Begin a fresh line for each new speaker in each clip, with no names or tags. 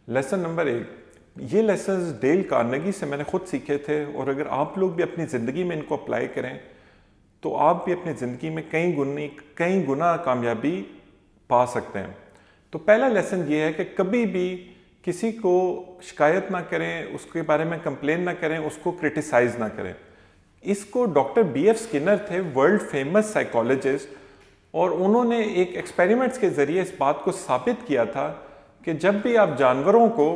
Lesson number 1، یہ lessons deal Carnegie سے میں نے خود سیکھے تھے، اور اگر آپ لوگ بھی اپنی زندگی میں ان کو اپلائی کریں تو آپ بھی اپنی زندگی میں کئی گنا کامیابی پا سکتے ہیں۔ تو پہلا لیسن یہ ہے کہ کبھی بھی کسی کو شکایت نہ کریں، اس کے بارے میں کمپلین نہ کریں، اس کو کرٹیسائز نہ کریں۔ اس کو ڈاکٹر بی ایف اسکنر تھے، ورلڈ فیمس سائیکالوجسٹ، اور انہوں نے ایک ایکسپیریمنٹس کے ذریعے اس بات کو ثابت کیا تھا کہ جب بھی آپ جانوروں کو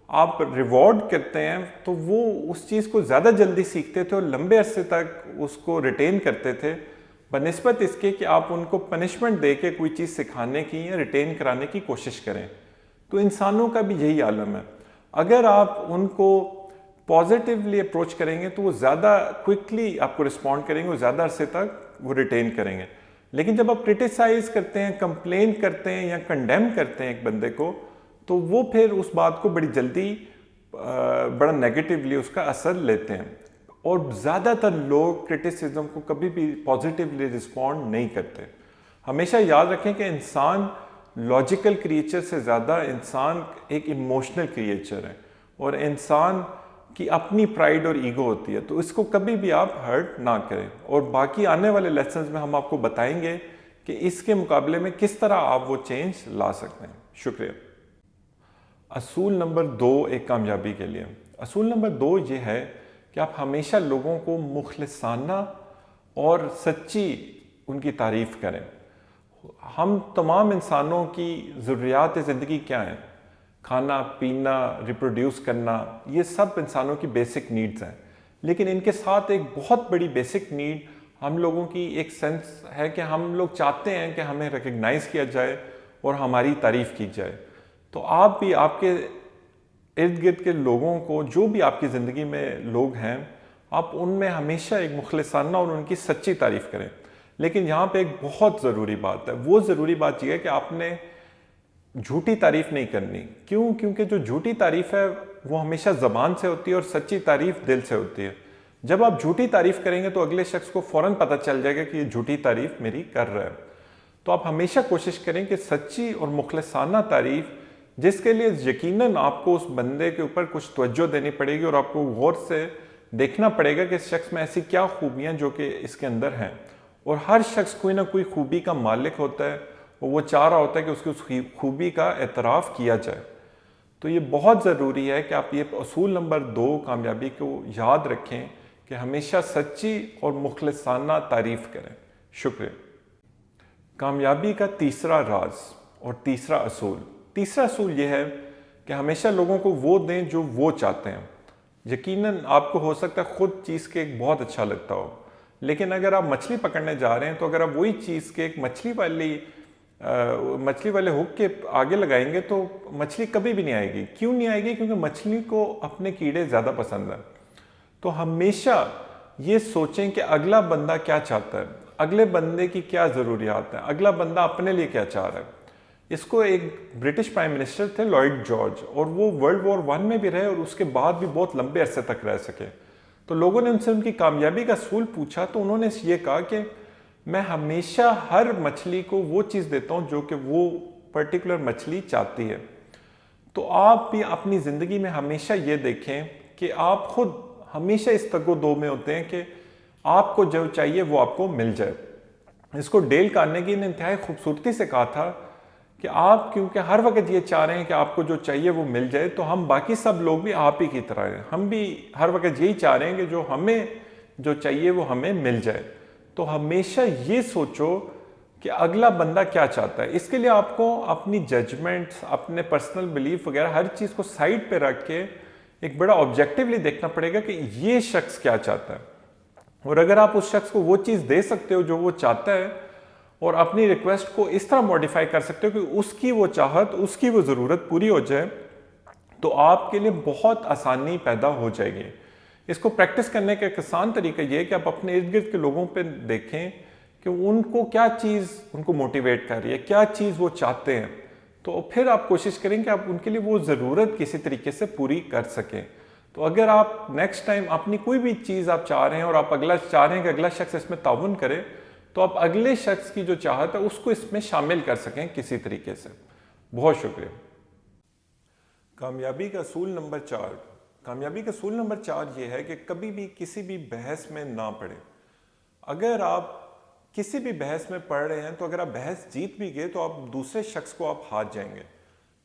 آپ ریوارڈ کرتے ہیں تو وہ اس چیز کو زیادہ جلدی سیکھتے تھے اور لمبے عرصے تک اس کو ریٹین کرتے تھے، بنسبت اس کے کہ آپ ان کو پنشمنٹ دے کے کوئی چیز سکھانے کی یا ریٹین کرانے کی کوشش کریں۔ تو انسانوں کا بھی یہی عالم ہے، اگر آپ ان کو پازیٹیولی اپروچ کریں گے تو وہ زیادہ کوئکلی آپ کو رسپونڈ کریں گے، وہ زیادہ عرصے تک وہ ریٹین کریں گے۔ لیکن جب آپ کرٹیسائز کرتے ہیں، کمپلین کرتے ہیں یا کنڈیم کرتے ہیں ایک بندے کو، تو وہ پھر اس بات کو بڑی جلدی بڑا نیگیٹیولی اس کا اثر لیتے ہیں، اور زیادہ تر لوگ کرٹیسزم کو کبھی بھی پازیٹیولی رسپونڈ نہیں کرتے۔ ہمیشہ یاد رکھیں کہ انسان لاجیکل کریچر سے زیادہ انسان ایک ایموشنل کریچر ہے، اور انسان کی اپنی پرائیڈ اور ایگو ہوتی ہے، تو اس کو کبھی بھی آپ ہرٹ نہ کریں۔ اور باقی آنے والے لیسنز میں ہم آپ کو بتائیں گے کہ اس کے مقابلے میں کس طرح آپ وہ چینج لا سکتے ہیں۔ شکریہ۔ اصول نمبر 2 ایک کامیابی کے لیے، اصول نمبر 2 یہ ہے کہ آپ ہمیشہ لوگوں کو مخلصانہ اور سچی ان کی تعریف کریں۔ ہم تمام انسانوں کی ضروریات زندگی کیا ہیں؟ کھانا، پینا، ریپروڈیوس کرنا، یہ سب انسانوں کی بیسک نیڈز ہیں، لیکن ان کے ساتھ ایک بہت بڑی بیسک نیڈ ہم لوگوں کی ایک سینس ہے کہ ہم لوگ چاہتے ہیں کہ ہمیں ریکگنائز کیا جائے اور ہماری تعریف کی جائے۔ تو آپ بھی آپ کے ارد گرد کے لوگوں کو، جو بھی آپ کی زندگی میں لوگ ہیں، آپ ان میں ہمیشہ ایک مخلصانہ اور ان کی سچی تعریف کریں۔ لیکن یہاں پہ ایک بہت ضروری بات ہے، وہ ضروری بات یہ ہے کہ آپ نے جھوٹی تعریف نہیں کرنی۔ کیوں؟ کیونکہ جو جھوٹی تعریف ہے وہ ہمیشہ زبان سے ہوتی ہے اور سچی تعریف دل سے ہوتی ہے۔ جب آپ جھوٹی تعریف کریں گے تو اگلے شخص کو فوراً پتہ چل جائے گا کہ یہ جھوٹی تعریف میری کر رہا ہے۔ تو آپ ہمیشہ کوشش کریں کہ سچی اور مخلصانہ تعریف، جس کے لیے یقیناً آپ کو اس بندے کے اوپر کچھ توجہ دینی پڑے گی اور آپ کو غور سے دیکھنا پڑے گا کہ اس شخص میں ایسی کیا خوبیاں جو کہ اس کے اندر ہیں۔ اور ہر شخص کوئی نہ کوئی خوبی کا مالک ہوتا ہے، اور وہ چاہ رہا ہوتا ہے کہ اس کی اس خوبی کا اعتراف کیا جائے۔ تو یہ بہت ضروری ہے کہ آپ یہ اصول نمبر 2 کامیابی کو یاد رکھیں کہ ہمیشہ سچی اور مخلصانہ تعریف کریں۔ شکریہ۔ کامیابی کا تیسرا راز اور تیسرا اصول یہ ہے کہ ہمیشہ لوگوں کو وہ دیں جو وہ چاہتے ہیں۔ یقیناً آپ کو ہو سکتا ہے خود چیز کیک بہت اچھا لگتا ہو، لیکن اگر آپ مچھلی پکڑنے جا رہے ہیں تو اگر آپ وہی چیز کیک مچھلی والے ہک کے آگے لگائیں گے تو مچھلی کبھی بھی نہیں آئے گی۔ کیوں نہیں آئے گی؟ کیونکہ مچھلی کو اپنے کیڑے زیادہ پسند ہیں۔ تو ہمیشہ یہ سوچیں کہ اگلا بندہ کیا چاہتا ہے، اگلے بندے کی کیا ضروریات ہیں، اگلا بندہ اپنے لیے کیا چاہ رہا ہے۔ اس کو ایک برٹش پرائم منسٹر تھے لارڈ جارج، اور وہ ورلڈ وار 1 میں بھی رہے اور اس کے بعد بھی بہت لمبے عرصے تک رہ سکے۔ تو لوگوں نے ان سے ان کی کامیابی کا اصول پوچھا تو انہوں نے یہ کہا کہ میں ہمیشہ ہر مچھلی کو وہ چیز دیتا ہوں جو کہ وہ پرٹیکولر مچھلی چاہتی ہے۔ تو آپ بھی اپنی زندگی میں ہمیشہ یہ دیکھیں کہ آپ خود ہمیشہ اس تگ و دو میں ہوتے ہیں کہ آپ کو جو چاہیے وہ آپ کو مل جائے۔ اس کو ڈیل کارنیگی نے انتہائی خوبصورتی سے کہا تھا کہ آپ کیونکہ ہر وقت یہ چاہ رہے ہیں کہ آپ کو جو چاہیے وہ مل جائے، تو ہم باقی سب لوگ بھی آپ ہی کی طرح ہیں، ہم بھی ہر وقت یہی چاہ رہے ہیں کہ جو ہمیں جو چاہیے وہ ہمیں مل جائے۔ تو ہمیشہ یہ سوچو کہ اگلا بندہ کیا چاہتا ہے۔ اس کے لیے آپ کو اپنی ججمنٹس، اپنے پرسنل بلیف وغیرہ ہر چیز کو سائڈ پہ رکھ کے ایک بڑا آبجیکٹیولی دیکھنا پڑے گا کہ یہ شخص کیا چاہتا ہے، اور اگر آپ اس شخص کو وہ چیز دے سکتے ہو جو وہ چاہتا ہے، اور اپنی ریکویسٹ کو اس طرح موڈیفائی کر سکتے ہو کہ اس کی وہ چاہت، اس کی وہ ضرورت پوری ہو جائے، تو آپ کے لیے بہت آسانی پیدا ہو جائے گی۔ اس کو پریکٹس کرنے کا ایک آسان طریقہ یہ ہے کہ آپ اپنے ارد گرد کے لوگوں پہ دیکھیں کہ ان کو کیا چیز ان کو موٹیویٹ کر رہی ہے، کیا چیز وہ چاہتے ہیں، تو پھر آپ کوشش کریں کہ آپ ان کے لیے وہ ضرورت کسی طریقے سے پوری کر سکیں۔ تو اگر آپ نیکسٹ ٹائم اپنی کوئی بھی چیز آپ چاہ رہے ہیں اور آپ اگلا چاہ رہے ہیں کہ اگلا شخص اس میں تعاون کرے، تو آپ اگلے شخص کی جو چاہت ہے اس کو اس میں شامل کر سکیں کسی طریقے سے۔ بہت شکریہ۔ کامیابی کا اصول نمبر 4. کامیابی کا اصول نمبر 4 یہ ہے کہ کبھی بھی کسی بھی بحث میں نہ پڑیں. اگر آپ کسی بھی بحث میں پڑھ رہے ہیں تو اگر آپ بحث جیت بھی گئے تو آپ دوسرے شخص کو آپ ہار جائیں گے.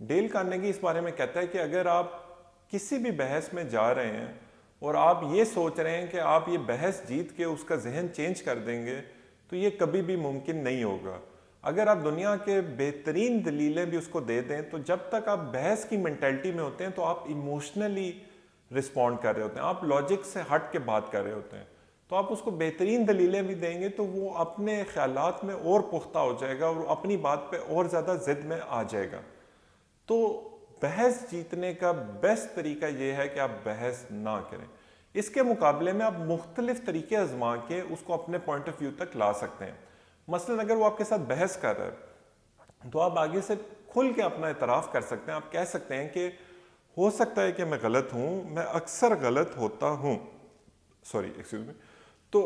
ڈیل کارنیگی اس بارے میں کہتا ہے کہ اگر آپ کسی بھی بحث میں جا رہے ہیں اور آپ یہ سوچ رہے ہیں کہ آپ یہ بحث جیت کے اس کا ذہن چینج کر دیں گے تو یہ کبھی بھی ممکن نہیں ہوگا. اگر آپ دنیا کے بہترین دلیلیں بھی اس کو دے دیں تو جب تک آپ بحث کی مینٹلٹی میں ہوتے ہیں تو آپ ایموشنلی رسپونڈ کر رہے ہوتے ہیں, آپ لاجک سے ہٹ کے بات کر رہے ہوتے ہیں. تو آپ اس کو بہترین دلیلیں بھی دیں گے تو وہ اپنے خیالات میں اور پختہ ہو جائے گا اور اپنی بات پہ اور زیادہ ضد میں آ جائے گا. تو بحث جیتنے کا بیسٹ طریقہ یہ ہے کہ آپ بحث نہ کریں. اس کے مقابلے میں آپ مختلف طریقے آزما کے اس کو اپنے پوائنٹ آف ویو تک لا سکتے ہیں. مثلا اگر وہ آپ کے ساتھ بحث کر رہا ہے تو آپ آگے سے کھل کے اپنا اعتراف کر سکتے ہیں. آپ کہہ سکتے ہیں کہ ہو سکتا ہے کہ میں غلط ہوں, میں اکثر غلط ہوتا ہوں, تو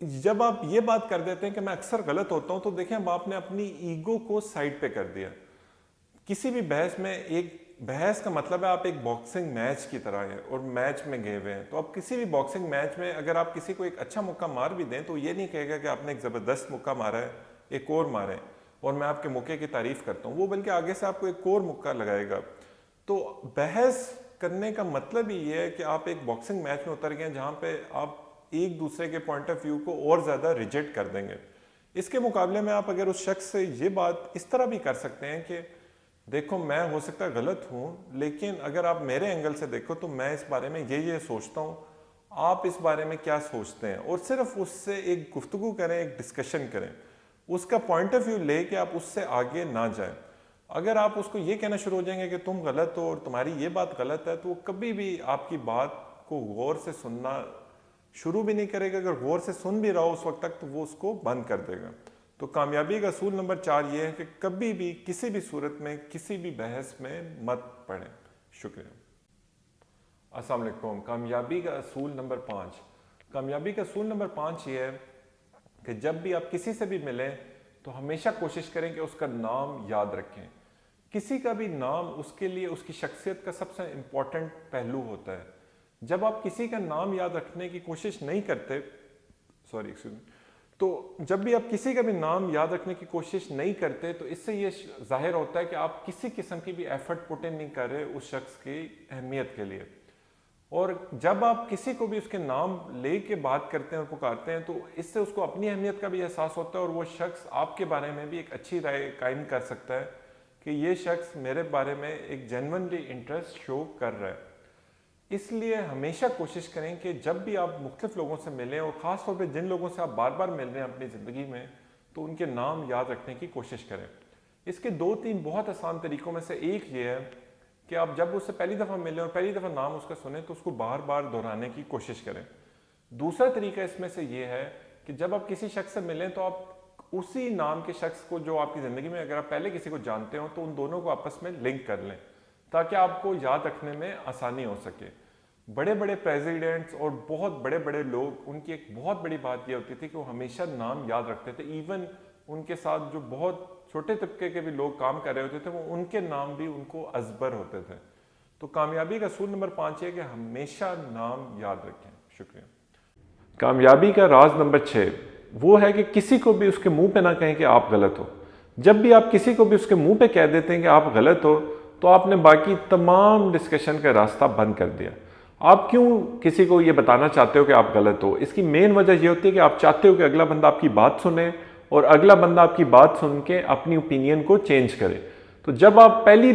جب آپ یہ بات کر دیتے ہیں کہ میں اکثر غلط ہوتا ہوں تو دیکھیں اب آپ نے اپنی ایگو کو سائڈ پہ کر دیا. کسی بھی بحث میں, ایک بحث کا مطلب ہے آپ ایک باکسنگ میچ کی طرح ہے اور میچ میں گئے ہوئے ہیں. تو اب کسی بھی باکسنگ میچ میں اگر آپ کسی کو ایک اچھا مکہ مار بھی دیں تو یہ نہیں کہے گا کہ آپ نے ایک زبردست مکہ مارا ہے, ایک اور مارے اور میں آپ کے مکے کی تعریف کرتا ہوں. وہ بلکہ آگے سے آپ کو ایک اور مکہ لگائے گا. تو بحث کرنے کا مطلب ہی یہ ہے کہ آپ ایک باکسنگ میچ میں اتر گئے ہیں جہاں پہ آپ ایک دوسرے کے پوائنٹ آف ویو کو اور زیادہ ریجیکٹ کر دیں گے. اس کے مقابلے میں آپ اگر اس شخص سے یہ بات اس طرح بھی کر سکتے ہیں کہ دیکھو میں ہو سکتا ہے غلط ہوں, لیکن اگر آپ میرے اینگل سے دیکھو تو میں اس بارے میں یہ سوچتا ہوں, آپ اس بارے میں کیا سوچتے ہیں, اور صرف اس سے ایک گفتگو کریں, ایک ڈسکشن کریں, اس کا پوائنٹ آف ویو لے کے آپ اس سے آگے نہ جائیں. اگر آپ اس کو یہ کہنا شروع ہو جائیں گے کہ تم غلط ہو اور تمہاری یہ بات غلط ہے تو وہ کبھی بھی آپ کی بات کو غور سے سننا شروع بھی نہیں کرے گا. اگر غور سے سن بھی رہا ہو اس وقت تک تو وہ اس کو بند کر دے گا. تو کامیابی کا اصول نمبر 4 یہ ہے کہ کبھی بھی کسی بھی صورت میں کسی بھی بحث میں مت پڑیں. شکریہ. السلام علیکم. کامیابی کا اصول نمبر 5. کامیابی کا اصول نمبر 5 یہ ہے کہ جب بھی آپ کسی سے بھی ملیں تو ہمیشہ کوشش کریں کہ اس کا نام یاد رکھیں. کسی کا بھی نام اس کے لیے اس کی شخصیت کا سب سے امپورٹنٹ پہلو ہوتا ہے. جب آپ کسی کا نام یاد رکھنے کی کوشش نہیں کرتے تو جب بھی آپ کسی کا بھی نام یاد رکھنے کی کوشش نہیں کرتے تو اس سے یہ ظاہر ہوتا ہے کہ آپ کسی قسم کی بھی ایفرٹ پٹ ان نہیں کر رہے اس شخص کی اہمیت کے لیے. اور جب آپ کسی کو بھی اس کے نام لے کے بات کرتے ہیں اور پکارتے ہیں تو اس سے اس کو اپنی اہمیت کا بھی احساس ہوتا ہے اور وہ شخص آپ کے بارے میں بھی ایک اچھی رائے قائم کر سکتا ہے کہ یہ شخص میرے بارے میں ایک جینونلی انٹرسٹ شو کر رہا ہے. اس لیے ہمیشہ کوشش کریں کہ جب بھی آپ مختلف لوگوں سے ملیں اور خاص طور پہ جن لوگوں سے آپ بار بار مل رہے ہیں اپنی زندگی میں تو ان کے نام یاد رکھنے کی کوشش کریں. اس کے 2-3 بہت آسان طریقوں میں سے ایک یہ ہے کہ آپ جب اس سے پہلی دفعہ ملیں اور پہلی دفعہ نام اس کا سنیں تو اس کو بار بار دہرانے کی کوشش کریں. دوسرا طریقہ اس میں سے یہ ہے کہ جب آپ کسی شخص سے ملیں تو آپ اسی نام کے شخص کو جو آپ کی زندگی میں اگر آپ پہلے کسی کو جانتے ہوں تو ان دونوں کو آپس میں لنک کر لیں تاکہ آپ کو یاد رکھنے میں آسانی ہو سکے. بڑے بڑے پریزیڈنٹس اور بہت بڑے بڑے لوگ, ان کی ایک بہت بڑی بات یہ ہوتی تھی کہ وہ ہمیشہ نام یاد رکھتے تھے. ایون ان کے ساتھ جو بہت چھوٹے طبقے کے بھی لوگ کام کر رہے ہوتے تھے وہ ان کے نام بھی ان کو ازبر ہوتے تھے. تو کامیابی کا اصول نمبر 5 ہے کہ ہمیشہ نام یاد رکھیں. شکریہ. کامیابی کا راز نمبر 6 وہ ہے کہ کسی کو بھی اس کے منہ پہ نہ کہیں کہ آپ غلط ہو. جب بھی آپ کسی کو بھی اس کے منہ پہ کہہ دیتے ہیں کہ آپ غلط ہو تو آپ نے باقی تمام ڈسکشن کا راستہ بند کر دیا. آپ کیوں کسی کو یہ بتانا چاہتے ہو کہ آپ غلط ہو؟ اس کی مین وجہ یہ ہوتی ہے کہ آپ چاہتے ہو کہ اگلا بندہ آپ کی بات سنے اور اگلا بندہ آپ کی بات سن کے اپنی اوپینین کو چینج کرے. تو جب آپ پہلی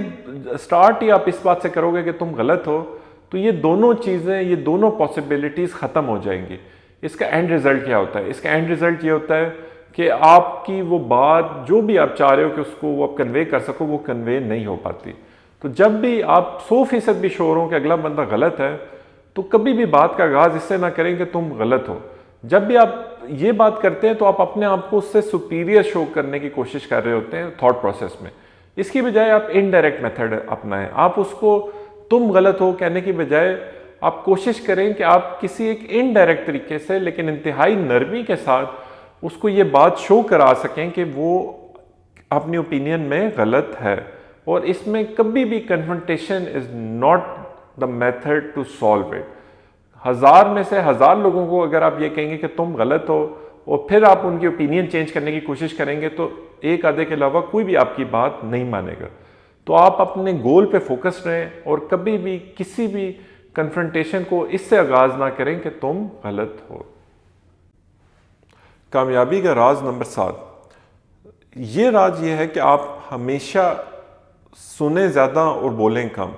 سٹارٹ ہی آپ اس بات سے کرو گے کہ تم غلط ہو تو یہ دونوں چیزیں, یہ دونوں پاسبلٹیز ختم ہو جائیں گی. اس کا اینڈ ریزلٹ کیا ہوتا ہے؟ اس کا اینڈ ریزلٹ یہ ہوتا ہے کہ آپ کی وہ بات جو بھی آپ چاہ رہے ہو کہ اس کو وہ آپ کنوے کر سکو وہ کنوے نہیں ہو پاتی. تو جب بھی آپ 100% بھی شور ہوں کہ اگلا بندہ غلط ہے تو کبھی بھی بات کا آغاز اس سے نہ کریں کہ تم غلط ہو. جب بھی آپ یہ بات کرتے ہیں تو آپ اپنے آپ کو اس سے سپیریئر شو کرنے کی کوشش کر رہے ہوتے ہیں تھاٹ پروسیس میں. اس کی بجائے آپ انڈائریکٹ میتھڈ اپنائیں. آپ اس کو تم غلط ہو کہنے کی بجائے آپ کوشش کریں کہ آپ کسی ایک انڈائریکٹ طریقے سے لیکن انتہائی نرمی کے ساتھ اس کو یہ بات شو کرا سکیں کہ وہ اپنی اوپینین میں غلط ہے. اور اس میں کبھی بھی confrontation is not the method to solve it. 1000 میں سے 1000 لوگوں کو اگر آپ یہ کہیں گے کہ تم غلط ہو اور پھر آپ ان کی اوپینین چینج کرنے کی کوشش کریں گے تو ایک آدھے کے علاوہ کوئی بھی آپ کی بات نہیں مانے گا. تو آپ اپنے گول پہ فوکس رہیں اور کبھی بھی کسی بھی کنفرنٹیشن کو اس سے آغاز نہ کریں کہ تم غلط ہو. کامیابی کا راز نمبر 7. یہ راز یہ ہے کہ آپ ہمیشہ سنیں زیادہ اور بولیں کم.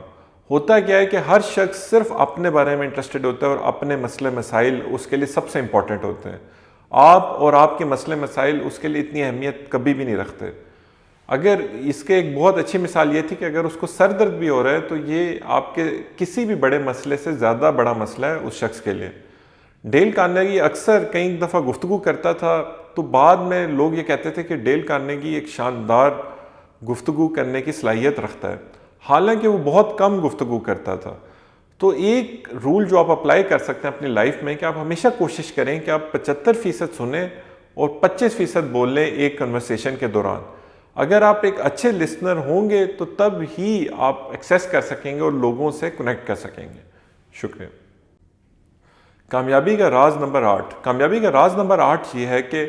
ہوتا کیا ہے کہ ہر شخص صرف اپنے بارے میں انٹرسٹڈ ہوتا ہے اور اپنے مسئلے مسائل اس کے لیے سب سے امپورٹنٹ ہوتے ہیں. آپ اور آپ کے مسئلے مسائل اس کے لیے اتنی اہمیت کبھی بھی نہیں رکھتے. اگر اس کے ایک بہت اچھی مثال یہ تھی کہ اگر اس کو سر درد بھی ہو رہا ہے تو یہ آپ کے کسی بھی بڑے مسئلے سے زیادہ بڑا مسئلہ ہے اس شخص کے لیے. ڈیل کارنیگی اکثر کئی دفعہ گفتگو کرتا تھا تو بعد میں لوگ یہ کہتے تھے کہ ڈیل کارنیگی ایک شاندار گفتگو کرنے کی صلاحیت رکھتا ہے، حالانکہ وہ بہت کم گفتگو کرتا تھا. تو ایک رول جو آپ اپلائی کر سکتے ہیں اپنی لائف میں کہ آپ ہمیشہ کوشش کریں کہ آپ 75% سنیں اور 25% بول لیں ایک کنورسیشن کے دوران. اگر آپ ایک اچھے لسنر ہوں گے تو تب ہی آپ ایکسیس کر سکیں گے اور لوگوں سے کنیکٹ کر سکیں گے. شکریہ. کامیابی کا راز نمبر 8. کامیابی کا راز نمبر 8 یہ ہے کہ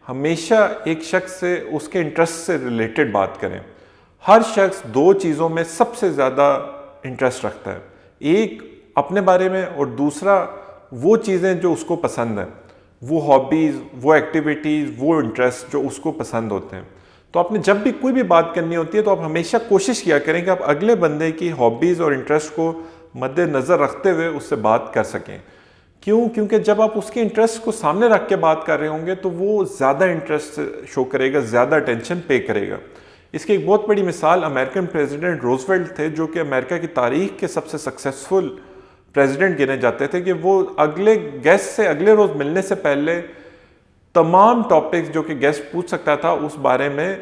ہمیشہ ایک شخص سے اس کے انٹرسٹ سے ریلیٹڈ بات کریں. ہر شخص 2 چیزوں میں سب سے زیادہ انٹرسٹ رکھتا ہے، ایک اپنے بارے میں اور دوسرا وہ چیزیں جو اس کو پسند ہیں، وہ ہابیز، وہ ایکٹیویٹیز، وہ انٹرسٹ جو اس کو پسند ہوتے ہیں. تو آپ نے جب بھی کوئی بھی بات کرنی ہوتی ہے تو آپ ہمیشہ کوشش کیا کریں کہ آپ اگلے بندے کی ہابیز اور انٹرسٹ کو مد نظر رکھتے ہوئے اس سے بات کر سکیں. کیونکہ جب آپ اس کے انٹرسٹ کو سامنے رکھ کے بات کر رہے ہوں گے تو وہ زیادہ انٹرسٹ شو کرے گا، زیادہ اٹینشن پے کرے گا. اس کی ایک بہت بڑی مثال امریکن پریزیڈنٹ روزویلٹ تھے، جو کہ امریکہ کی تاریخ کے سب سے سکسیسفل پریزیڈنٹ گنے جاتے تھے. کہ وہ اگلے گیسٹ سے اگلے روز ملنے سے پہلے تمام ٹاپکس جو کہ گیسٹ پوچھ سکتا تھا اس بارے میں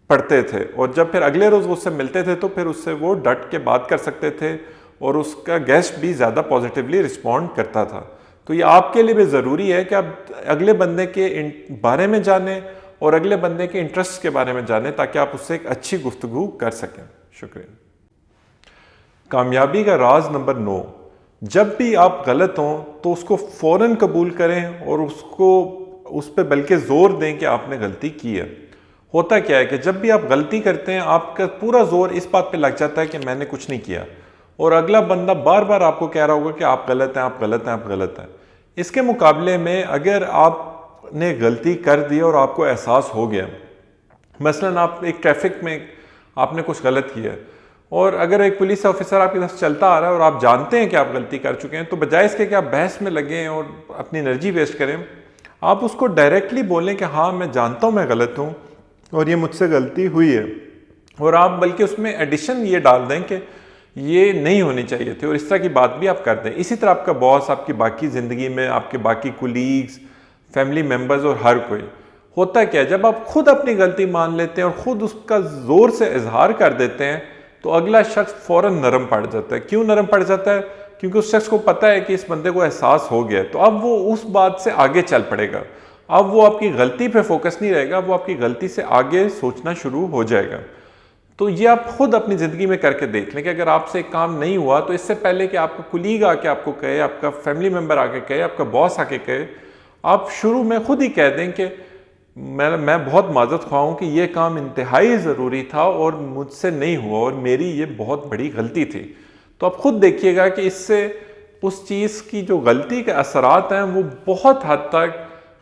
پڑھتے تھے، اور جب پھر اگلے روز اس سے ملتے تھے تو پھر اس سے وہ ڈٹ کے بات کر سکتے تھے اور اس کا گیسٹ بھی زیادہ پازیٹیولی رسپونڈ کرتا تھا. تو یہ آپ کے لیے بھی ضروری ہے کہ آپ اگلے بندے کے بارے میں جانیں اور اگلے بندے کے انٹرسٹ کے بارے میں جانیں تاکہ آپ اس سے ایک اچھی گفتگو کر سکیں. شکریہ. کامیابی کا راز نمبر 9. جب بھی آپ غلط ہوں تو اس کو فوراً قبول کریں اور اس پہ بلکہ زور دیں کہ آپ نے غلطی کی ہے. ہوتا کیا ہے کہ جب بھی آپ غلطی کرتے ہیں آپ کا پورا زور اس بات پہ لگ جاتا ہے کہ میں نے کچھ نہیں کیا، اور اگلا بندہ بار بار آپ کو کہہ رہا ہوگا کہ آپ غلط ہیں، آپ غلط ہیں، آپ غلط ہیں. اس کے مقابلے میں اگر آپ نے غلطی کر دی اور آپ کو احساس ہو گیا، مثلاً آپ ایک ٹریفک میں آپ نے کچھ غلط کیا ہے اور اگر ایک پولیس آفیسر آپ کے ساتھ چلتا آ رہا ہے اور آپ جانتے ہیں کہ آپ غلطی کر چکے ہیں، تو بجائے اس کے کہ آپ بحث میں لگیں اور اپنی انرجی ویسٹ کریں، آپ اس کو ڈائریکٹلی بولیں کہ ہاں میں جانتا ہوں میں غلط ہوں اور یہ مجھ سے غلطی ہوئی ہے. اور آپ بلکہ اس میں ایڈیشن یہ ڈال دیں کہ یہ نہیں ہونی چاہیے تھی، اور اس طرح کی بات بھی آپ کر دیں. اسی طرح آپ کا باس آپ کی باقی زندگی میں، آپ کے باقی کولیگز، فیملی ممبرز اور ہر کوئی. ہوتا کیا ہے جب آپ خود اپنی غلطی مان لیتے ہیں اور خود اس کا زور سے اظہار کر دیتے ہیں تو اگلا شخص فوراً نرم پڑ جاتا ہے. کیوں نرم پڑ جاتا ہے؟ کیونکہ اس شخص کو پتہ ہے کہ اس بندے کو احساس ہو گیا ہے، تو اب وہ اس بات سے آگے چل پڑے گا. اب وہ آپ کی غلطی پہ فوکس نہیں رہے گا، وہ آپ کی غلطی سے آگے سوچنا شروع ہو جائے گا. تو یہ آپ خود اپنی زندگی میں کر کے دیکھ لیں کہ اگر آپ سے ایک کام نہیں ہوا تو اس سے پہلے کہ آپ کا کولیگ آ کے آپ کو کہے، آپ کا فیملی ممبر آ کے کہے، آپ کا باس آ کے کہے، آپ شروع میں خود ہی کہہ دیں کہ میں بہت معذرت خواہ ہوں کہ یہ کام انتہائی ضروری تھا اور مجھ سے نہیں ہوا اور میری یہ بہت بڑی غلطی تھی. تو آپ خود دیکھیے گا کہ اس سے اس چیز کی جو غلطی کے اثرات ہیں وہ بہت حد تک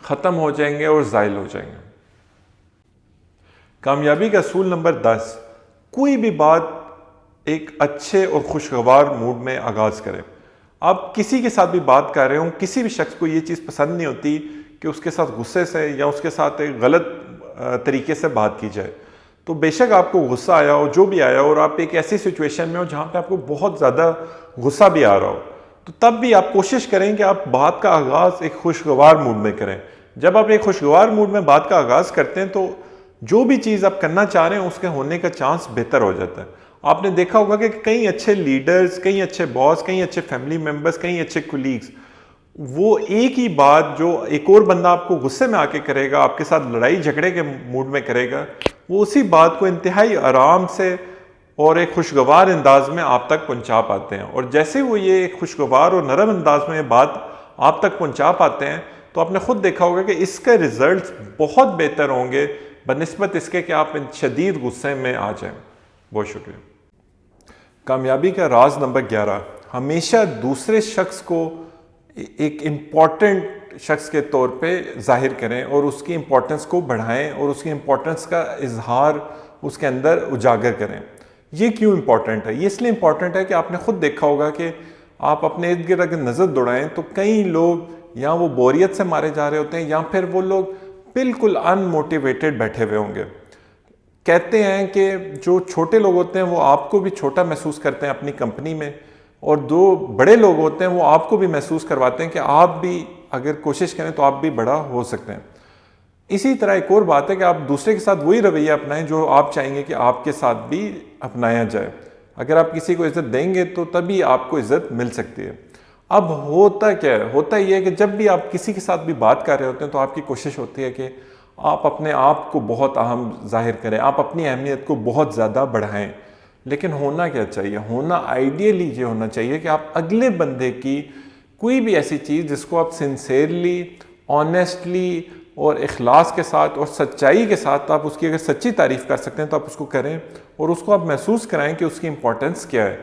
ختم ہو جائیں گے اور زائل ہو جائیں گے. کامیابی کا اصول نمبر 10. کوئی بھی بات ایک اچھے اور خوشگوار موڈ میں آغاز کریں. آپ کسی کے ساتھ بھی بات کر رہے ہوں، کسی بھی شخص کو یہ چیز پسند نہیں ہوتی کہ اس کے ساتھ غصے سے یا اس کے ساتھ ایک غلط طریقے سے بات کی جائے. تو بے شک آپ کو غصہ آیا ہو، جو بھی آیا ہو، اور آپ ایک ایسی سچویشن میں ہو جہاں پہ آپ کو بہت زیادہ غصہ بھی آ رہا ہو، تو تب بھی آپ کوشش کریں کہ آپ بات کا آغاز ایک خوشگوار موڈ میں کریں. جب آپ ایک خوشگوار موڈ میں بات کا آغاز کرتے ہیں تو جو بھی چیز آپ کرنا چاہ رہے ہیں اس کے ہونے کا چانس بہتر ہو جاتا ہے. آپ نے دیکھا ہوگا کہ کئی اچھے لیڈرز، کئی اچھے باس، کئی اچھے فیملی ممبرز، کئی اچھے کولیگز، وہ ایک ہی بات جو ایک اور بندہ آپ کو غصے میں آ کے کرے گا، آپ کے ساتھ لڑائی جھگڑے کے موڈ میں کرے گا، وہ اسی بات کو انتہائی آرام سے اور ایک خوشگوار انداز میں آپ تک پہنچا پاتے ہیں. اور جیسے وہ یہ ایک خوشگوار اور نرم انداز میں یہ بات آپ تک پہنچا پاتے ہیں تو آپ نے خود دیکھا ہوگا کہ اس کے ریزلٹس بہت بہتر ہوں گے بنسبت اس کے کہ آپ شدید غصے میں آ جائیں. بہت شکریہ. کامیابی کا راز نمبر 11، ہمیشہ دوسرے شخص کو ایک امپورٹنٹ شخص کے طور پہ ظاہر کریں اور اس کی امپورٹنس کو بڑھائیں اور اس کی امپورٹنس کا اظہار اس کے اندر اجاگر کریں. یہ کیوں امپورٹنٹ ہے؟ یہ اس لیے امپورٹنٹ ہے کہ آپ نے خود دیکھا ہوگا کہ آپ اپنے ارد گرد اگر نظر دوڑائیں تو کئی لوگ یا وہ بوریت سے مارے جا رہے ہوتے ہیں یا پھر وہ لوگ بالکل ان موٹیویٹڈ بیٹھے ہوئے ہوں گے. کہتے ہیں کہ جو چھوٹے لوگ ہوتے ہیں وہ آپ کو بھی چھوٹا محسوس کرتے ہیں اپنی کمپنی میں، اور جو بڑے لوگ ہوتے ہیں وہ آپ کو بھی محسوس کرواتے ہیں کہ آپ بھی اگر کوشش کریں تو آپ بھی بڑا ہو سکتے ہیں. اسی طرح ایک اور بات ہے کہ آپ دوسرے کے ساتھ وہی رویہ اپنائیں جو آپ چاہیں گے کہ آپ کے ساتھ بھی اپنایا جائے. اگر آپ کسی کو عزت دیں گے تو تبھی آپ کو عزت مل سکتی ہے. اب ہوتا کیا ہے؟ ہوتا یہ ہے کہ جب بھی آپ کسی کے ساتھ بھی بات کر رہے ہوتے ہیں تو آپ کی کوشش ہوتی ہے کہ آپ اپنے آپ کو بہت اہم ظاہر کریں، آپ اپنی اہمیت کو بہت زیادہ بڑھائیں. لیکن ہونا کیا چاہیے؟ ہونا آئیڈیلی یہ ہونا چاہیے کہ آپ اگلے بندے کی کوئی بھی ایسی چیز جس کو آپ سنسیئرلی، آنیسٹلی اور اخلاص کے ساتھ اور سچائی کے ساتھ آپ اس کی اگر سچی تعریف کر سکتے ہیں تو آپ اس کو کریں اور اس کو آپ محسوس کرائیں کہ اس کی امپورٹنس کیا ہے.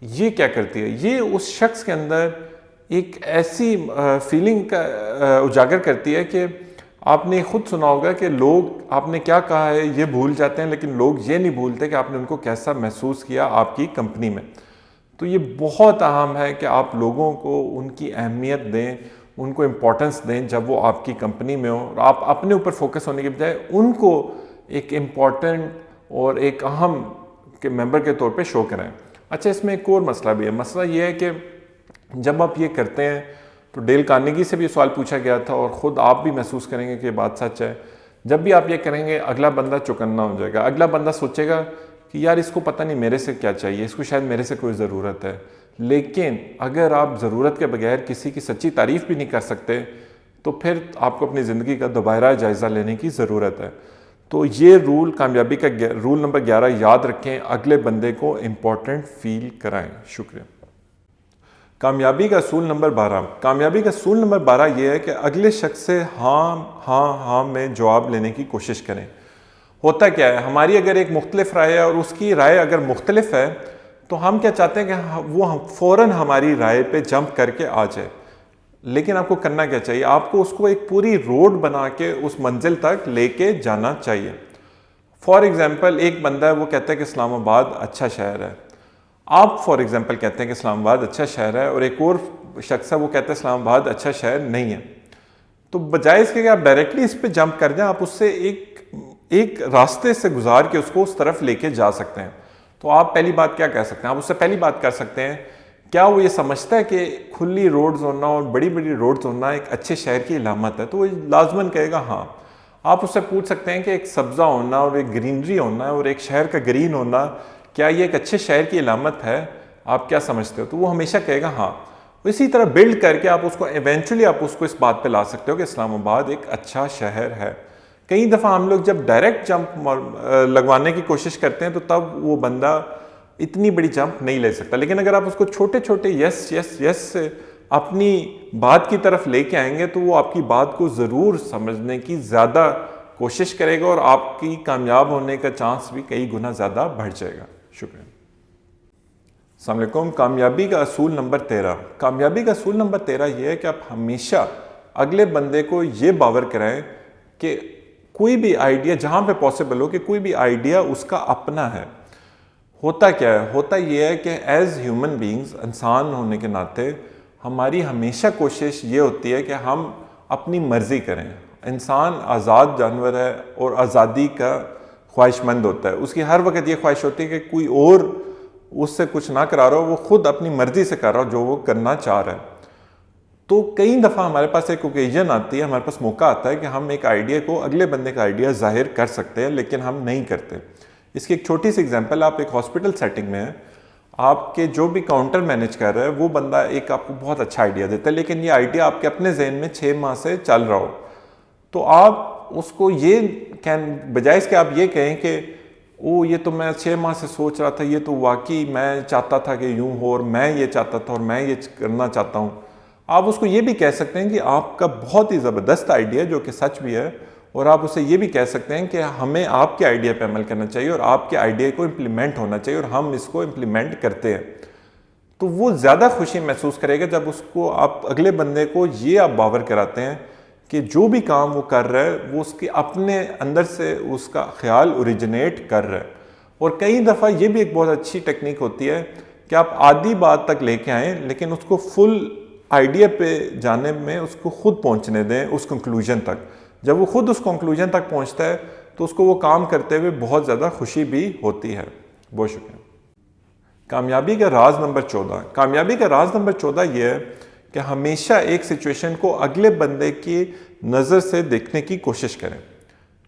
یہ کیا کرتی ہے؟ یہ اس شخص کے اندر ایک ایسی فیلنگ کا اجاگر کرتی ہے کہ آپ نے خود سنا ہوگا کہ لوگ آپ نے کیا کہا ہے یہ بھول جاتے ہیں لیکن لوگ یہ نہیں بھولتے کہ آپ نے ان کو کیسا محسوس کیا آپ کی کمپنی میں. تو یہ بہت اہم ہے کہ آپ لوگوں کو ان کی اہمیت دیں، ان کو امپورٹنس دیں جب وہ آپ کی کمپنی میں ہو، اور آپ اپنے اوپر فوکس ہونے کے بجائے ان کو ایک امپورٹنٹ اور ایک اہم ممبر کے طور پہ شو کریں. اچھا، اس میں ایک اور مسئلہ بھی ہے. مسئلہ یہ ہے کہ جب آپ یہ کرتے ہیں تو ڈیل کارنیگی سے بھی سوال پوچھا گیا تھا اور خود آپ بھی محسوس کریں گے کہ یہ بات سچ ہے. جب بھی آپ یہ کریں گے اگلا بندہ چوکنا ہو جائے گا، اگلا بندہ سوچے گا کہ یار اس کو پتہ نہیں میرے سے کیا چاہیے، اس کو شاید میرے سے کوئی ضرورت ہے. لیکن اگر آپ ضرورت کے بغیر کسی کی سچی تعریف بھی نہیں کر سکتے تو پھر آپ کو اپنی زندگی کا دوبارہ جائزہ لینے کی ضرورت ہے. تو یہ رول، کامیابی کا رول نمبر 11 یاد رکھیں، اگلے بندے کو امپورٹنٹ فیل کرائیں. شکریہ. کامیابی کا اصول نمبر 12. کامیابی کا اصول نمبر 12 یہ ہے کہ اگلے شخص سے ہاں میں جواب لینے کی کوشش کریں. ہوتا کیا ہے؟ ہماری اگر ایک مختلف رائے ہے اور اس کی رائے اگر مختلف ہے تو ہم کیا چاہتے ہیں کہ وہ فوراً ہماری رائے پہ جمپ کر کے آ جائے. لیکن آپ کو کرنا کیا چاہیے؟ آپ کو اس کو ایک پوری روڈ بنا کے اس منزل تک لے کے جانا چاہیے. فار ایگزامپل ایک بندہ ہے وہ کہتا ہے کہ اسلام آباد اچھا شہر ہے. آپ فار ایگزامپل کہتے ہیں کہ اسلام آباد اچھا شہر ہے اور ایک اور شخص ہے وہ کہتا ہے اسلام آباد اچھا شہر نہیں ہے. تو بجائے اس کے کہ آپ ڈائریکٹلی اس پہ جمپ کر جائیں، آپ اس سے ایک راستے سے گزار کے اس کو اس طرف لے کے جا سکتے ہیں. تو آپ پہلی بات کیا کہہ سکتے ہیں؟ آپ اس سے پہلی بات کر سکتے ہیں، کیا وہ یہ سمجھتا ہے کہ کھلی روڈز ہونا اور بڑی بڑی روڈز ہونا ایک اچھے شہر کی علامت ہے؟ تو وہ لازماً کہے گا ہاں. آپ اس سے پوچھ سکتے ہیں کہ ایک سبزہ ہونا اور ایک گرینری ہونا اور ایک شہر کا گرین ہونا، کیا یہ ایک اچھے شہر کی علامت ہے؟ آپ کیا سمجھتے ہو؟ تو وہ ہمیشہ کہے گا ہاں. اسی طرح بلڈ کر کے آپ اس کو ایونچولی آپ اس کو اس بات پہ لا سکتے ہو کہ اسلام آباد ایک اچھا شہر ہے. کئی دفعہ ہم لوگ جب ڈائریکٹ جمپ لگوانے کی کوشش کرتے ہیں تو تب وہ بندہ اتنی بڑی جمپ نہیں لے سکتا. لیکن اگر آپ اس کو چھوٹے چھوٹے یس سے اپنی بات کی طرف لے کے آئیں گے تو وہ آپ کی بات کو ضرور سمجھنے کی زیادہ کوشش کرے گا اور آپ کی کامیاب ہونے کا چانس بھی کئی گنا زیادہ بڑھ جائے گا. شکریہ. السلام علیکم. کامیابی کا اصول نمبر 13. کامیابی کا اصول نمبر 13 یہ ہے کہ آپ ہمیشہ اگلے بندے کو یہ باور کرائیں کہ کوئی بھی آئیڈیا جہاں پہ پاسبل ہو کہ کوئی بھی آئیڈیا اس کا اپنا ہے. ہوتا کیا ہے؟ ہوتا یہ ہے کہ ایز ہیومن بینگز، انسان ہونے کے ناطے ہماری ہمیشہ کوشش یہ ہوتی ہے کہ ہم اپنی مرضی کریں. انسان آزاد جانور ہے اور آزادی کا خواہش مند ہوتا ہے. اس کی ہر وقت یہ خواہش ہوتی ہے کہ کوئی اور اس سے کچھ نہ کرا رہا ہو، وہ خود اپنی مرضی سے کر رہا ہو جو وہ کرنا چاہ رہا ہے. تو کئی دفعہ ہمارے پاس ایک اوکیزن آتی ہے، ہمارے پاس موقع آتا ہے کہ ہم ایک آئیڈیا کو، اگلے بندے کا آئیڈیا ظاہر کر سکتے ہیں لیکن ہم نہیں کرتے. اس کی ایک چھوٹی سی ایگزامپل، آپ ایک ہاسپٹل سیٹنگ میں ہیں، آپ کے جو بھی کاؤنٹر مینیج کر رہا ہے وہ بندہ ایک آپ کو بہت اچھا آئیڈیا دیتا ہے لیکن یہ آئیڈیا آپ کے اپنے ذہن میں 6 ماہ سے چل رہا ہو. تو آپ اس کو یہ بجائے اس کہ آپ یہ کہیں کہ او یہ تو میں 6 ماہ سے سوچ رہا تھا، یہ تو واقعی میں چاہتا تھا کہ یوں ہو، اور میں یہ چاہتا تھا اور میں یہ کرنا چاہتا ہوں. آپ اس کو یہ بھی کہہ سکتے ہیں کہ آپ کا بہت ہی زبردست آئیڈیا جو کہ سچ بھی ہے، اور آپ اسے یہ بھی کہہ سکتے ہیں کہ ہمیں آپ کے آئیڈیا پہ عمل کرنا چاہیے اور آپ کے آئیڈیا کو امپلیمنٹ ہونا چاہیے اور ہم اس کو امپلیمنٹ کرتے ہیں. تو وہ زیادہ خوشی محسوس کرے گا جب اس کو آپ اگلے بندے کو یہ آپ باور کراتے ہیں کہ جو بھی کام وہ کر رہا ہے وہ اس کے اپنے اندر سے اس کا خیال اوریجنیٹ کر رہا ہے. اور کئی دفعہ یہ بھی ایک بہت اچھی ٹیکنیک ہوتی ہے کہ آپ آدھی بات تک لے کے آئیں لیکن اس کو فل آئیڈیا پہ جانے میں اس کو خود پہنچنے دیں اس کنکلوژن تک. جب وہ خود اس کنکلوژن تک پہنچتا ہے تو اس کو وہ کام کرتے ہوئے بہت زیادہ خوشی بھی ہوتی ہے. بہت شکریہ. کامیابی کا راز نمبر 14. کامیابی کا راز نمبر 14 یہ ہے کہ ہمیشہ ایک سچویشن کو اگلے بندے کی نظر سے دیکھنے کی کوشش کریں.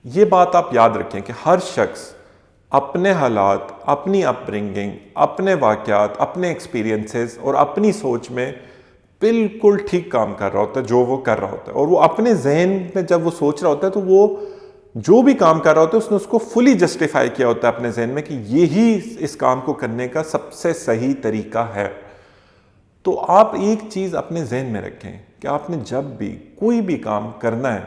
یہ بات آپ یاد رکھیں کہ ہر شخص اپنے حالات، اپنی اپ برنگنگ، اپنے واقعات، اپنے ایکسپیرینسز اور اپنی سوچ میں بالکل ٹھیک کام کر رہا ہوتا ہے جو وہ کر رہا ہوتا ہے. اور وہ اپنے ذہن میں جب وہ سوچ رہا ہوتا ہے تو وہ جو بھی کام کر رہا ہوتا ہے اس نے اس کو فلی جسٹیفائی کیا ہوتا ہے اپنے ذہن میں کہ یہی اس کام کو کرنے کا سب سے صحیح طریقہ ہے. تو آپ ایک چیز اپنے ذہن میں رکھیں کہ آپ نے جب بھی کوئی بھی کام کرنا ہے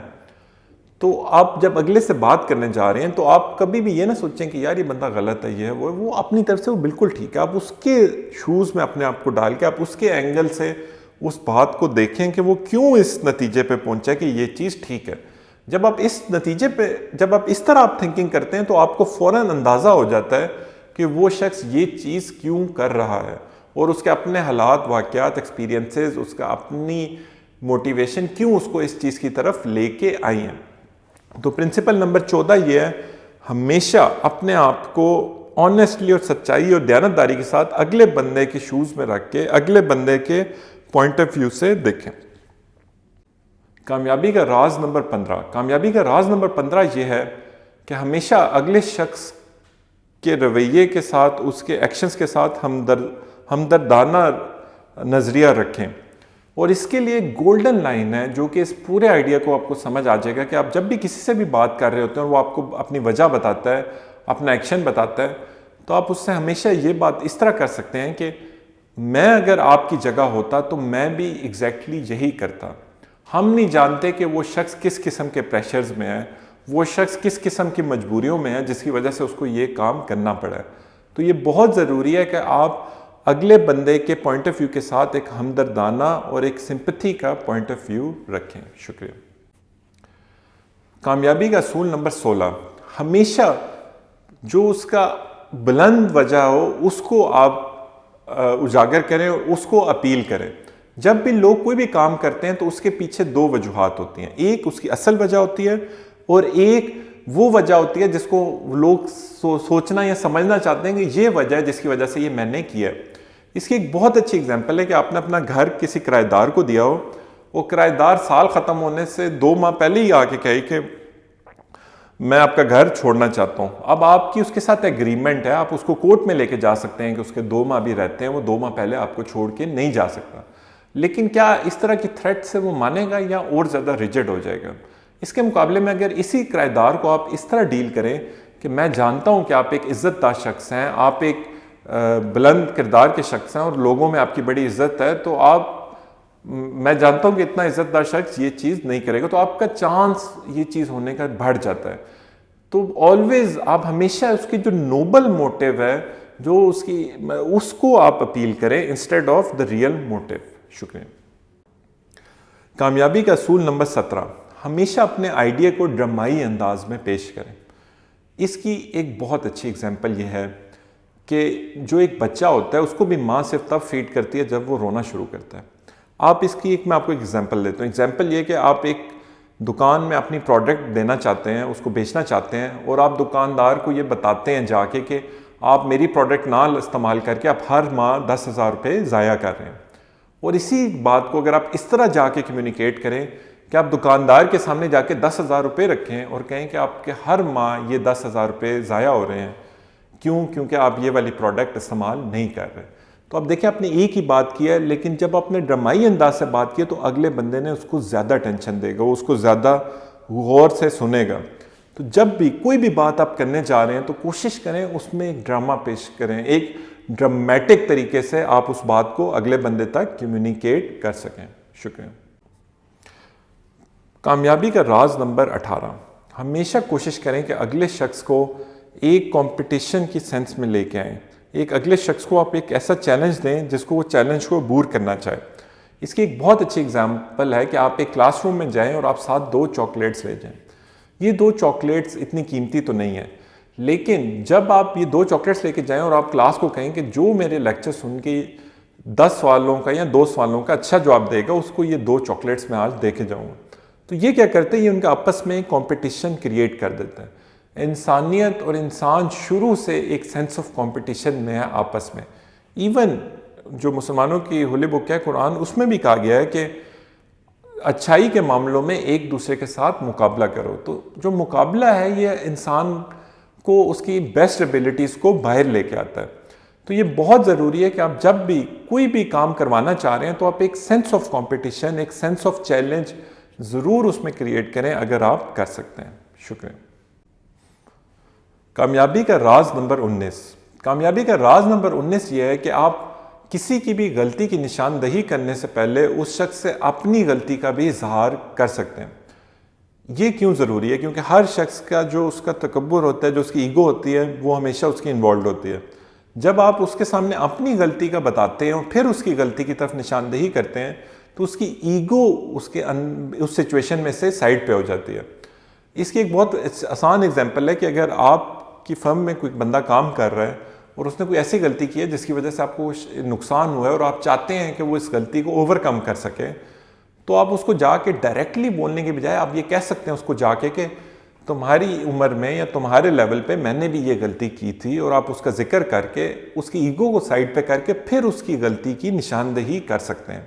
تو آپ جب اگلے سے بات کرنے جا رہے ہیں تو آپ کبھی بھی یہ نہ سوچیں کہ یار یہ بندہ غلط ہے، یہ ہے وہ اپنی طرف سے وہ بالکل ٹھیک ہے. آپ اس کے شوز میں اپنے آپ کو ڈال کے آپ اس کے اینگل سے اس بات کو دیکھیں کہ وہ کیوں اس نتیجے پہ پہنچا کہ یہ چیز ٹھیک ہے. جب آپ اس نتیجے پہ اس طرح آپ تھنکنگ کرتے ہیں تو آپ کو فوراً اندازہ ہو جاتا ہے کہ وہ شخص یہ چیز کیوں کر رہا ہے اور اس کے اپنے حالات، واقعات، ایکسپیرینسز، اس کا اپنی موٹیویشن کیوں اس کو اس چیز کی طرف لے کے آئی ہیں. تو پرنسپل نمبر 14 یہ ہے، ہمیشہ اپنے آپ کو آنیسٹلی اور سچائی اور دیانتداری کے ساتھ اگلے بندے کے شوز میں رکھ کے اگلے بندے کے پوائنٹ آف ویو سے دیکھیں. کامیابی کا راز نمبر 15. کامیابی کا راز نمبر 15 یہ ہے کہ ہمیشہ اگلے شخص کے رویے کے ساتھ، اس کے ایکشنز کے ساتھ ہمدردانہ نظریہ رکھیں. اور اس کے لیے ایک گولڈن لائن ہے جو کہ اس پورے آئیڈیا کو آپ کو سمجھ آ جائے گا کہ آپ جب بھی کسی سے بھی بات کر رہے ہوتے ہیں اور وہ آپ کو اپنی وجہ بتاتا ہے، اپنا ایکشن بتاتا ہے، تو آپ اس سے ہمیشہ یہ بات اس طرح کر سکتے ہیں کہ میں اگر آپ کی جگہ ہوتا تو میں بھی ایگزیکٹلی یہی کرتا. ہم نہیں جانتے کہ وہ شخص کس قسم کے پریشرز میں ہے، وہ شخص کس قسم کی مجبوریوں میں ہے جس کی وجہ سے اس کو یہ کام کرنا پڑا ہے. تو یہ بہت ضروری ہے کہ آپ اگلے بندے کے پوائنٹ آف ویو کے ساتھ ایک ہمدردانہ اور ایک سمپتھی کا پوائنٹ آف ویو رکھیں. شکریہ. کامیابی کا اصول نمبر 16. ہمیشہ جو اس کا بلند وجہ ہو اس کو آپ اجاگر کریں اور اس کو اپیل کریں. جب بھی لوگ کوئی بھی کام کرتے ہیں تو اس کے پیچھے 2 وجوہات ہوتی ہیں. ایک اس کی اصل وجہ ہوتی ہے اور ایک وہ وجہ ہوتی ہے جس کو لوگ سوچنا یا سمجھنا چاہتے ہیں کہ یہ وجہ ہے جس کی وجہ سے یہ میں نے کیا. اس کی ایک بہت اچھی اگزامپل ہے کہ آپ نے اپنا گھر کسی کرایہ دار کو دیا ہو، وہ کرایہ دار سال ختم ہونے سے 2 ماہ پہلے ہی آ کے کہے کہ میں آپ کا گھر چھوڑنا چاہتا ہوں. اب آپ کی اس کے ساتھ ایگریمنٹ ہے، آپ اس کو کورٹ میں لے کے جا سکتے ہیں کہ اس کے 2 ماہ بھی رہتے ہیں، وہ 2 ماہ پہلے آپ کو چھوڑ کے نہیں جا سکتا. لیکن کیا اس طرح کی تھریٹ سے وہ مانے گا یا اور زیادہ ریجڈ ہو جائے گا؟ اس کے مقابلے میں اگر اسی کرایہ دار کو آپ اس طرح ڈیل کریں کہ میں جانتا ہوں کہ آپ ایک عزت دار شخص ہیں، آپ ایک بلند کردار کے شخص ہیں اور لوگوں میں آپ کی بڑی عزت ہے، تو میں جانتا ہوں کہ اتنا عزت دار شخص یہ چیز نہیں کرے گا، تو آپ کا چانس یہ چیز ہونے کا بڑھ جاتا ہے. تو آلویز آپ ہمیشہ اس کی جو نوبل موٹیو ہے جو اس کو آپ اپیل کریں instead of the real motive. شکریہ. کامیابی کا اصول نمبر 17. ہمیشہ اپنے آئیڈیا کو ڈرامائی انداز میں پیش کریں. اس کی ایک بہت اچھی اگزامپل یہ ہے کہ جو ایک بچہ ہوتا ہے اس کو بھی ماں صرف تب فیڈ کرتی ہے جب وہ رونا شروع کرتا ہے. آپ اس کی میں آپ کو ایک اگزامپل دیتا ہوں. اگزامپل یہ کہ آپ ایک دکان میں اپنی پروڈکٹ دینا چاہتے ہیں، اس کو بیچنا چاہتے ہیں، اور آپ دکاندار کو یہ بتاتے ہیں جا کے کہ آپ میری پروڈکٹ نہ استعمال کر کے آپ ہر ماہ 10,000 روپے ضائع کر رہے ہیں. اور اسی بات کو اگر آپ اس طرح جا کے کمیونیکیٹ کریں کہ آپ دکاندار کے سامنے جا کے 10,000 روپے رکھیں اور کہیں کہ آپ کے ہر ماہ یہ 10,000 روپے ضائع ہو رہے ہیں، کیونکہ آپ یہ والی پروڈکٹ استعمال نہیں کر رہے. تو آپ دیکھیں آپ نے ایک ہی بات کی ہے، لیکن جب آپ نے ڈرامائی انداز سے بات کی تو اگلے بندے نے اس کو زیادہ ٹینشن دے گا، وہ اس کو زیادہ غور سے سنے گا. تو جب بھی کوئی بھی بات آپ کرنے جا رہے ہیں تو کوشش کریں اس میں ایک ڈرامہ پیش کریں, ایک ڈرامیٹک طریقے سے آپ اس بات کو اگلے بندے تک کمیونیکیٹ کر سکیں. شکریہ. کامیابی کا راز نمبر 18, ہمیشہ کوشش کریں کہ اگلے شخص کو ایک کمپٹیشن کی سینس میں لے کے آئیں. ایک اگلے شخص کو آپ ایک ایسا چیلنج دیں جس کو وہ چیلنج کو عبور کرنا چاہے. اس کی ایک بہت اچھی اگزامپل ہے کہ آپ ایک کلاس روم میں جائیں اور آپ ساتھ 2 چاکلیٹس لے جائیں. یہ 2 چاکلیٹس اتنی قیمتی تو نہیں ہیں, لیکن جب آپ یہ 2 چاکلیٹس لے کے جائیں اور آپ کلاس کو کہیں کہ جو میرے لیکچر سن کے 10 سوالوں کا یا 2 سوالوں کا اچھا جواب دے گا اس کو یہ 2 چاکلیٹس میں آج دے کے جاؤں گا. تو یہ کیا کرتے ہیں, یہ ان کا آپس میں کمپٹیشن کریٹ کر دیتا ہے. انسانیت اور انسان شروع سے ایک سینس آف کمپٹیشن میں ہے آپس میں. ایون جو مسلمانوں کی ہولی بک ہے قرآن, اس میں بھی کہا گیا ہے کہ اچھائی کے معاملوں میں ایک دوسرے کے ساتھ مقابلہ کرو. تو جو مقابلہ ہے یہ انسان کو اس کی بیسٹ ایبیلٹیز کو باہر لے کے آتا ہے. تو یہ بہت ضروری ہے کہ آپ جب بھی کوئی بھی کام کروانا چاہ رہے ہیں تو آپ ایک سینس آف کمپٹیشن, ایک سینس آف چیلنج ضرور اس میں کریٹ کریں اگر آپ کر سکتے ہیں. شکریہ. کامیابی کا راز نمبر 19, کامیابی کا راز نمبر 19 یہ ہے کہ آپ کسی کی بھی غلطی کی نشاندہی کرنے سے پہلے اس شخص سے اپنی غلطی کا بھی اظہار کر سکتے ہیں. یہ کیوں ضروری ہے؟ کیونکہ ہر شخص کا جو اس کا تکبر ہوتا ہے, جو اس کی ایگو ہوتی ہے, وہ ہمیشہ اس کی انوالوڈ ہوتی ہے. جب آپ اس کے سامنے اپنی غلطی کا بتاتے ہیں اور پھر اس کی غلطی کی طرف نشاندہی کرتے ہیں تو اس کی ایگو اس سچویشن میں سے سائڈ پہ ہو جاتی ہے. اس کی ایک بہت آسان اگزامپل ہے کہ اگر آپ کی فرم میں کوئی بندہ کام کر رہا ہے اور اس نے کوئی ایسی غلطی کی ہے جس کی وجہ سے آپ کو نقصان ہوا ہے اور آپ چاہتے ہیں کہ وہ اس غلطی کو اوور کم کر سکے, تو آپ اس کو جا کے ڈائریکٹلی بولنے کے بجائے آپ یہ کہہ سکتے ہیں اس کو جا کے کہ تمہاری عمر میں یا تمہارے لیول پہ میں نے بھی یہ غلطی کی تھی, اور آپ اس کا ذکر کر کے اس کی ایگو کو سائڈ پہ کر کے پھر اس کی غلطی کی نشاندہی کر سکتے ہیں.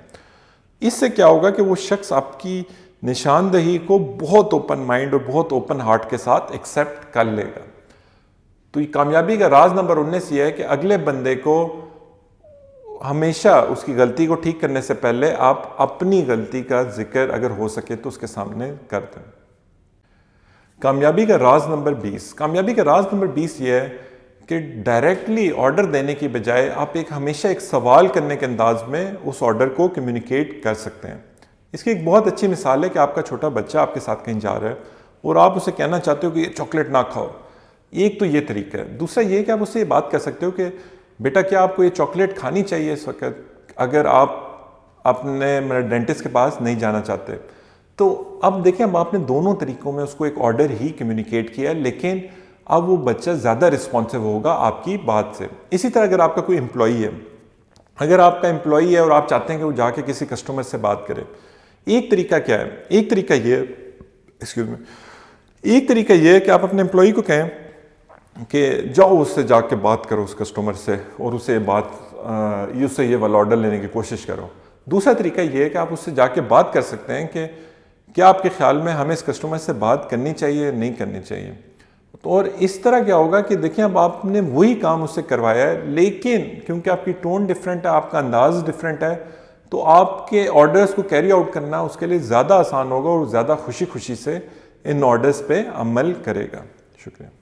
اس سے کیا ہوگا کہ وہ شخص آپ کی نشاندہی کو بہت اوپن مائنڈ اور بہت اوپن ہارٹ کے ساتھ ایکسیپٹ کر لے گا. تو یہ کامیابی کا راز نمبر 19 یہ ہے کہ اگلے بندے کو ہمیشہ اس کی غلطی کو ٹھیک کرنے سے پہلے آپ اپنی غلطی کا ذکر اگر ہو سکے تو اس کے سامنے کر دیں. کامیابی کا راز نمبر 20, کامیابی کا راز نمبر 20 یہ ہے کہ ڈائریکٹلی آرڈر دینے کی بجائے آپ ہمیشہ ایک سوال کرنے کے انداز میں اس آرڈر کو کمیونیکیٹ کر سکتے ہیں. اس کی ایک بہت اچھی مثال ہے کہ آپ کا چھوٹا بچہ آپ کے ساتھ کہیں جا رہا ہے اور آپ اسے کہنا چاہتے ہو کہ یہ چاکلیٹ نہ کھاؤ. ایک تو یہ طریقہ ہے. دوسرا یہ کہ آپ اس سے یہ بات کر سکتے ہو کہ بیٹا کیا آپ کو یہ چاکلیٹ کھانی چاہیے اس وقت, اگر آپ اپنے میرے ڈینٹسٹ کے پاس نہیں جانا چاہتے. تو اب دیکھیں, اب آپ نے دونوں طریقوں میں اس کو ایک آرڈر ہی کمیونیکیٹ کیا, لیکن اب وہ بچہ زیادہ رسپانسو ہوگا آپ کی بات سے. اسی طرح اگر آپ کا کوئی امپلائی ہے, اگر آپ کا امپلائی ہے اور آپ چاہتے ہیں کہ وہ جا کے کسی کسٹمر سے بات کرے, ایک طریقہ کیا ہے؟ ایک طریقہ یہ ہے کہ آپ اپنے امپلائی کو کہیں کہ جاؤ اس سے جا کے بات کرو اس کسٹمر سے اور اسے یہ والا آرڈر لینے کی کوشش کرو. دوسرا طریقہ یہ ہے کہ آپ اس سے جا کے بات کر سکتے ہیں کہ کیا آپ کے خیال میں ہمیں اس کسٹمر سے بات کرنی چاہیے نہیں کرنی چاہیے. اور اس طرح کیا ہوگا کہ دیکھیں اب آپ نے وہی کام اس سے کروایا ہے, لیکن کیونکہ آپ کی ٹون ڈفرینٹ ہے, آپ کا انداز ڈفرینٹ ہے, تو آپ کے آرڈرز کو کیری آؤٹ کرنا اس کے لیے زیادہ آسان ہوگا اور زیادہ خوشی سے ان آرڈرز پہ عمل کرے گا. شکریہ.